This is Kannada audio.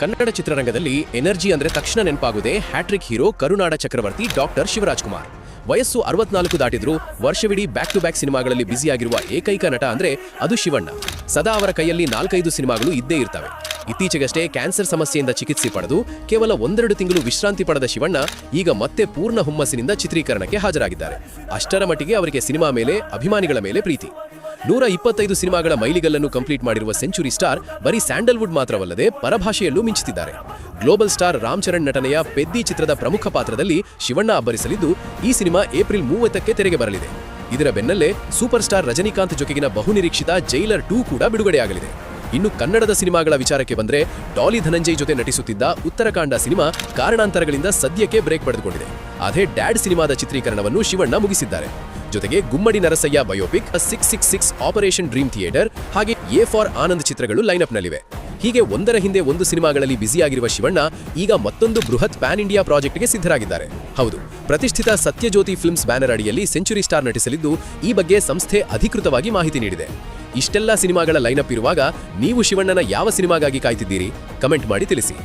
ಕನ್ನಡ ಚಿತ್ರರಂಗದಲ್ಲಿ ಎನರ್ಜಿ ಅಂದ್ರೆ ತಕ್ಷಣ ನೆನಪಾಗುವುದೇ ಹ್ಯಾಟ್ರಿಕ್ ಹೀರೋ ಕರುನಾಡ ಚಕ್ರವರ್ತಿ ಡಾಕ್ಟರ್ ಶಿವರಾಜ್ ಕುಮಾರ್. ವಯಸ್ಸು 64 ದಾಟಿದ್ರು ವರ್ಷವಿಡೀ ಬ್ಯಾಕ್ ಟು ಬ್ಯಾಕ್ ಸಿನಿಮಾಗಳಲ್ಲಿ ಬ್ಯುಸಿಯಾಗಿರುವ ಏಕೈಕ ನಟ ಅಂದ್ರೆ ಅದು ಶಿವಣ್ಣ. ಸದಾ ಅವರ ಕೈಯಲ್ಲಿ 4-5 ಸಿನಿಮಾಗಳು ಇದ್ದೇ ಇರ್ತವೆ. ಇತ್ತೀಚೆಗಷ್ಟೇ ಕ್ಯಾನ್ಸರ್ ಸಮಸ್ಯೆಯಿಂದ ಚಿಕಿತ್ಸೆ ಪಡೆದು ಕೇವಲ 1-2 ತಿಂಗಳು ವಿಶ್ರಾಂತಿ ಪಡೆದ ಶಿವಣ್ಣ ಈಗ ಮತ್ತೆ ಪೂರ್ಣ ಹುಮ್ಮಸ್ಸಿನಿಂದ ಚಿತ್ರೀಕರಣಕ್ಕೆ ಹಾಜರಾಗಿದ್ದಾರೆ. ಅಷ್ಟರ ಮಟ್ಟಿಗೆ ಅವರಿಗೆ ಸಿನಿಮಾ ಮೇಲೆ, ಅಭಿಮಾನಿಗಳ ಮೇಲೆ ಪ್ರೀತಿ. 125 ಸಿನಿಮಾಗಳ ಮೈಲಿಗಲ್ಲನ್ನು ಕಂಪ್ಲೀಟ್ ಮಾಡಿರುವ ಸೆಂಚುರಿ ಸ್ಟಾರ್ ಬರೀ ಸ್ಯಾಂಡಲ್ವುಡ್ ಮಾತ್ರವಲ್ಲದೆ ಪರಭಾಷೆಯಲ್ಲೂ ಮಿಂಚುತ್ತಿದ್ದಾರೆ. ಗ್ಲೋಬಲ್ ಸ್ಟಾರ್ ರಾಮ್ ಚರಣ್ ನಟನೆಯ ಪೆದ್ದಿ ಚಿತ್ರದ ಪ್ರಮುಖ ಪಾತ್ರದಲ್ಲಿ ಶಿವಣ್ಣ ಅಬ್ಬರಿಸಲಿದ್ದು, ಈ ಸಿನಿಮಾ ಏಪ್ರಿಲ್ 30ಕ್ಕೆ ತೆರೆಗೆ ಬರಲಿದೆ. ಇದರ ಬೆನ್ನಲ್ಲೇ ಸೂಪರ್ ಸ್ಟಾರ್ ರಜನಿಕಾಂತ್ ಜೊತೆಗಿನ ಬಹುನಿರೀಕ್ಷಿತ ಜೈಲರ್ 2 ಕೂಡ ಬಿಡುಗಡೆಯಾಗಲಿದೆ. ಇನ್ನು ಕನ್ನಡದ ಸಿನಿಮಾಗಳ ವಿಚಾರಕ್ಕೆ ಬಂದ್ರೆ, ಡಾಲಿ ಧನಂಜಯ್ ಜೊತೆ ನಟಿಸುತ್ತಿದ್ದ ಉತ್ತರಾಖಂಡ ಸಿನಿಮಾ ಕಾರಣಾಂತರಗಳಿಂದ ಸದ್ಯಕ್ಕೆ ಬ್ರೇಕ್ ಪಡೆದುಕೊಂಡಿದೆ. ಅದೇ ಡ್ಯಾಡ್ ಸಿನಿಮಾದ ಚಿತ್ರೀಕರಣವನ್ನು ಶಿವಣ್ಣ ಮುಗಿಸಿದ್ದಾರೆ. ಜೊತೆಗೆ Gummadi Narasaiah biopic, 666 operation dream theatre ಹಾಗೆ ಎ ಫಾರ್ ಆನಂದ್ ಚಿತ್ರಗಳು ಲೈನ್ಅಪ್ನಲ್ಲಿವೆ. ಹೀಗೆ ಒಂದರ ಹಿಂದೆ ಒಂದು ಸಿನಿಮಾಗಳಲ್ಲಿ ಬ್ಯುಸಿಯಾಗಿರುವ ಶಿವಣ್ಣ ಈಗ ಮತ್ತೊಂದು ಬೃಹತ್ ಪ್ಯಾನ್ ಇಂಡಿಯಾ ಪ್ರಾಜೆಕ್ಟ್ಗೆ ಸಿದ್ಧರಾಗಿದ್ದಾರೆ. ಹೌದು, ಪ್ರತಿಷ್ಠಿತ ಸತ್ಯಜ್ಯೋತಿ ಫಿಲ್ಮ್ಸ್ ಬ್ಯಾನರ್ ಅಡಿಯಲ್ಲಿ ಸೆಂಚುರಿ ಸ್ಟಾರ್ ನಟಿಸಲಿದ್ದು, ಈ ಬಗ್ಗೆ ಸಂಸ್ಥೆ ಅಧಿಕೃತವಾಗಿ ಮಾಹಿತಿ ನೀಡಿದೆ. ಇಷ್ಟೆಲ್ಲ ಸಿನಿಮಾಗಳ ಲೈನಪ್ ಇರುವಾಗ ನೀವು ಶಿವಣ್ಣನ ಯಾವ ಸಿನಿಮಾಗಾಗಿ ಕಾಯ್ತಿದ್ದೀರಿ? ಕಮೆಂಟ್ ಮಾಡಿ ತಿಳಿಸಿ.